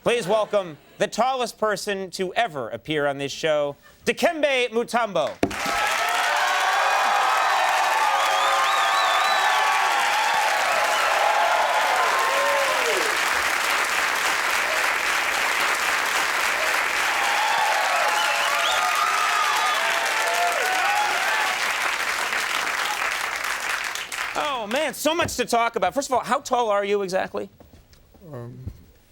Please welcome the tallest person to ever appear on this show, Dikembe Mutombo. Oh, man, so much to talk about. First of all, how tall are you exactly?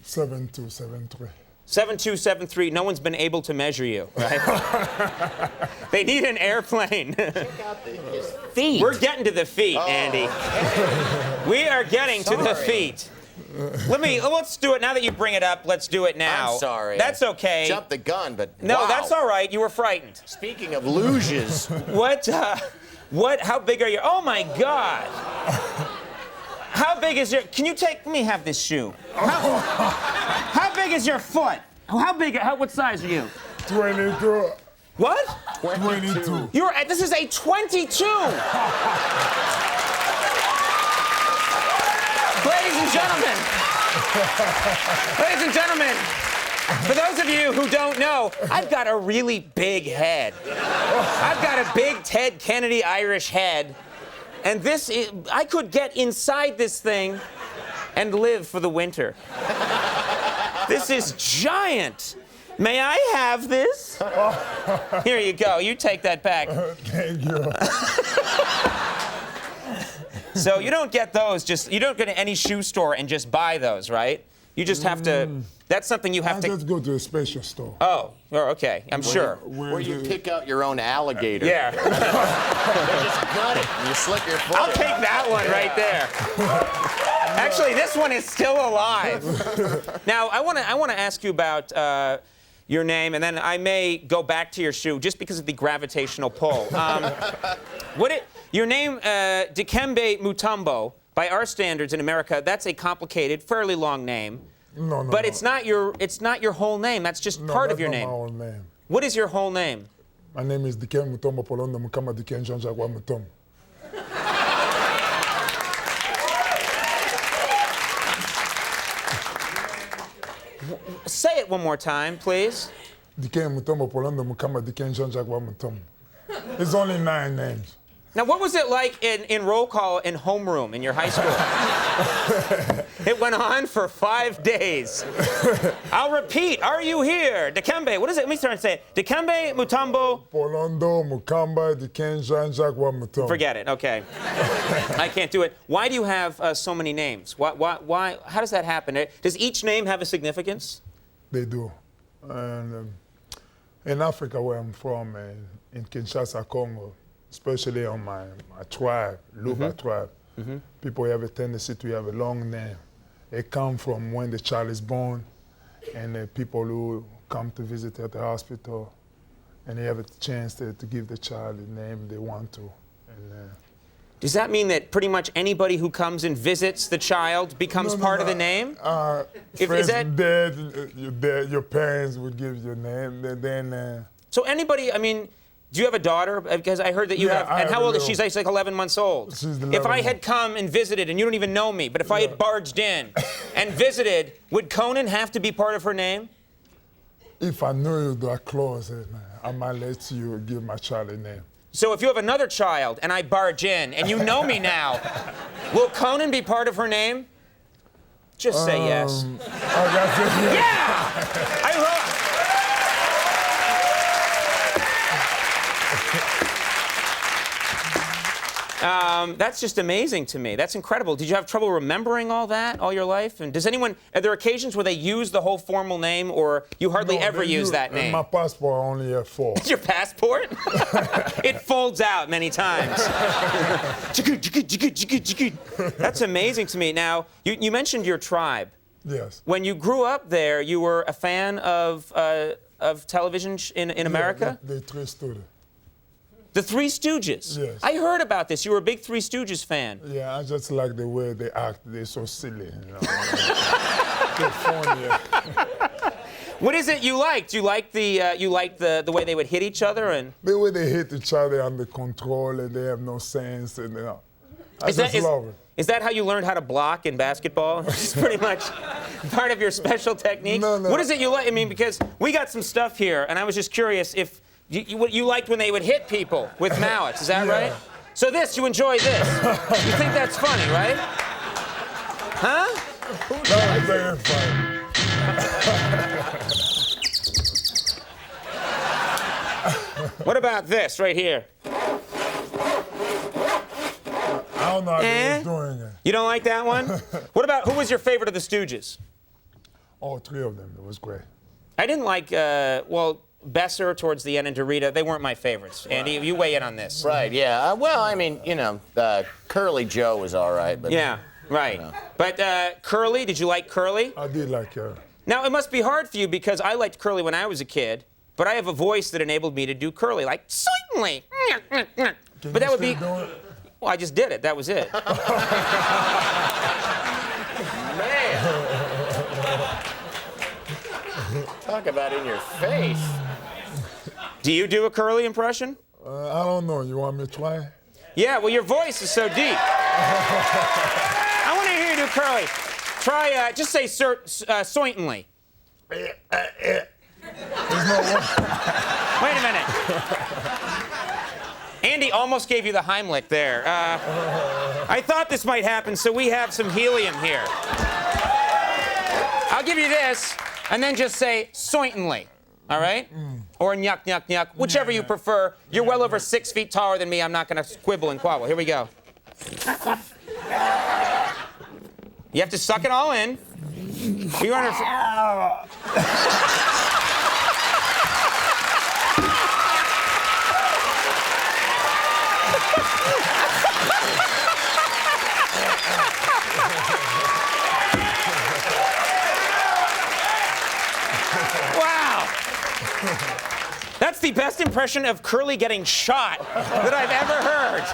7'2", 7'3". 7'2", 7'3". No one's been able to measure you, right? They need an airplane. Check out his feet. We're getting to the feet, Andy. We are getting to the feet. Let's do it. Now that you bring it up, let's do it now. I'm sorry. That's okay. Jumped the gun, but no, wow. That's all right. You were frightened. Speaking of luges. How big are you? Oh, my God. How big is your, let me have this shoe. How big is your foot? What size are you? 22. What? 22. This is a 22. Ladies and gentlemen, for those of you who don't know, I've got a really big head. I've got a big Ted Kennedy Irish head. And I could get inside this thing and live for the winter. This is giant. May I have this? Here you go. You take that back. Thank you. So you don't get those, you don't go to any shoe store and just buy those, right? You just have to, that's something you have to. I just go to a special store. Oh, okay, I'm sure. Where you pick out your own alligator. Yeah. They just gut it and you slip your foot I'll in. take that one right there. Actually, this one is still alive. Now, I want to ask you about your name, and then I may go back to your shoe just because of the gravitational pull. Your name, Dikembe Mutombo, by our standards in America, that's a complicated, fairly long name. No. But it's not your whole name. That's just part of your name. No, that's not my whole name. What is your whole name? My name is Dikembe Mutombo Polondo Mukama Dikembe Jean-Jacques Mutombo. Say it one more time, please. Dikembe Mutombo Polondo Mukama Dikembe Jean-Jacques Mutombo. It's only 9 names. Now, what was it like in roll call in homeroom in your high school? It went on for 5 days. I'll repeat. Are you here? Dikembe. What is it? Let me start and say it. Dikembe Mutombo. Polondo Mukamba Dikembe Jean-Jacques Mutombo. Forget it. Okay. I can't do it. Why do you have so many names? Why? How does that happen? Does each name have a significance? They do. And in Africa, where I'm from, in Kinshasa, Congo, especially on my tribe, Luba tribe, people have a tendency to have a long name. It comes from when the child is born, and the people who come to visit at the hospital, and they have a chance to give the child the name they want to. And, does that mean that pretty much anybody who comes and visits the child becomes part of the name? Is that dead, your parents would give you a name, then. So anybody, I mean, do you have a daughter? Because I heard that you have. And how old is she? She's like 11 months old. She's 11 if I had come and visited, and you don't even know me, but if I had barged in and visited, would Conan have to be part of her name? If I knew you that close, I might let you give my child a name. So if you have another child and I barge in and you know me now, will Conan be part of her name? Just say yes. Yeah! That's just amazing to me. That's incredible. Did you have trouble remembering all that all your life? And are there occasions where they use the whole formal name, or you hardly ever use that name? My passport only has 4. Your passport? It folds out many times. That's amazing to me. Now, you mentioned your tribe. Yes. When you grew up there, you were a fan of television in America? The Three Stooges. The Three Stooges? Yes. I heard about this. You were a big Three Stooges fan. Yeah, I just like the way they act. They're so silly. You know? They're funny. What is it you liked? You liked the way they would hit each other and the way they hit each other under control and they have no sense and I just love it. Is that how you learned how to block in basketball? It's pretty much part of your special technique? No. What is it you like? I mean, because we got some stuff here, and I was just curious if what you liked when they would hit people with mallets. Is that right? So you enjoy this. You think that's funny, right? Huh? That was very funny. What about this right here? I don't know how they was doing it. You don't like that one? What about, who was your favorite of the Stooges? All three of them. It was great. I didn't like, well, Besser towards the end and Dorita. They weren't my favorites. Andy, you weigh in on this. Right, yeah. Well, I mean, you know, Curly Joe was all right. But, Yeah, right. But Curly, did you like Curly? I did like her. Now, it must be hard for you because I liked Curly when I was a kid, but I have a voice that enabled me to do Curly, like, certainly. But that would be... Well, I just did it. That was it. Man. Talk about in your face. Do you do a Curly impression? I don't know. You want me to try? Yeah, well, your voice is so deep. I want to hear you do Curly. Try, just say certainly. There's no one. Wait a minute. Andy almost gave you the Heimlich there. I thought this might happen, so we have some helium here. I'll give you this, and then just say certainly. All right? Or nyuk, nyuk, nyuk, whichever you prefer. You're well over 6 feet taller than me. I'm not going to quibble and quabble. Here we go. You have to suck it all in. We want to... Wow! That's the best impression of Curly getting shot that I've ever heard.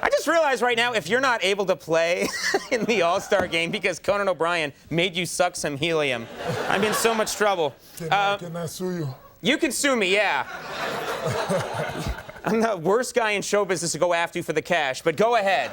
I just realized right now, if you're not able to play in the All-Star game because Conan O'Brien made you suck some helium, I'm in so much trouble. Can I sue you? You can sue me, yeah. I'm the worst guy in show business to go after you for the cash, but go ahead.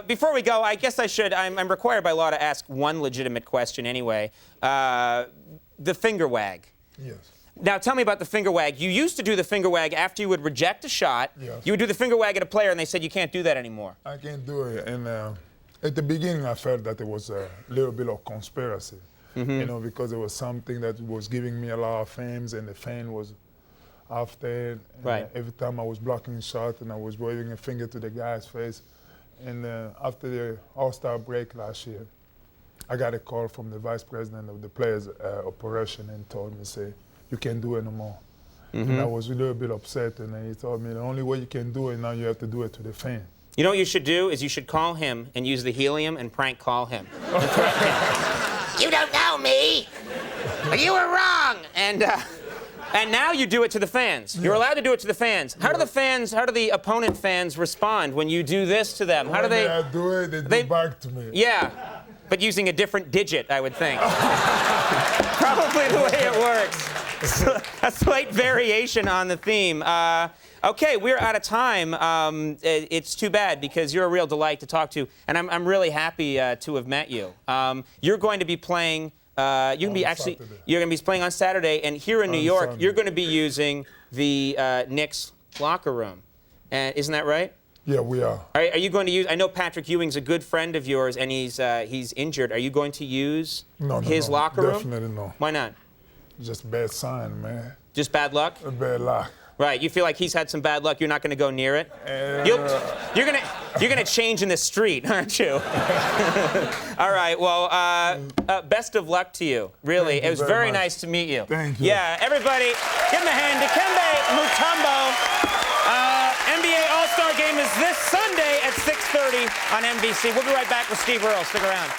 Before we go, I guess I should, I'm required by law to ask one legitimate question anyway. The finger wag. Yes. Now, tell me about the finger wag. You used to do the finger wag after you would reject a shot. Yes. You would do the finger wag at a player, and they said you can't do that anymore. I can't do it. And at the beginning, I felt that it was a little bit of conspiracy. You know, because it was something that was giving me a lot of fame, and the fan was after it. Right. Every time I was blocking a shot, and I was waving a finger to the guy's face. And after the All-Star break last year, I got a call from the vice president of the players' operation and told me, say, you can't do it no more. And I was a little bit upset, and he told me the only way you can do it now, you have to do it to the fan. You know what you should do is you should call him and use the helium and prank call him. And threaten him. You don't know me. You were wrong. And now you do it to the fans. You're allowed to do it to the fans. How do the opponent fans respond when you do this to them? How do they? When I do it, they do back to me. Yeah, but using a different digit, I would think. Probably the way it works. A slight variation on the theme. Okay, we're out of time. It's too bad because you're a real delight to talk to, and I'm really happy to have met you. You're going to be playing. You're going to be playing on Saturday, and here in New York, you're going to be using the Knicks locker room. Isn't that right? Yeah, we are. Are you going to use? I know Patrick Ewing's a good friend of yours, and he's injured. Are you going to use his locker room? Definitely no. Why not? Just bad sign, man. Just bad luck? Bad luck. Right. You feel like he's had some bad luck. You're not going to go near it. You're gonna change in the street, aren't you? All right. Well, best of luck to you. Really, it was very nice to meet you. Thank you. Yeah. Everybody, give him a hand. Dikembe Mutombo. NBA All-Star Game is this Sunday at 6:30 on NBC. We'll be right back with Steve Earle. Stick around.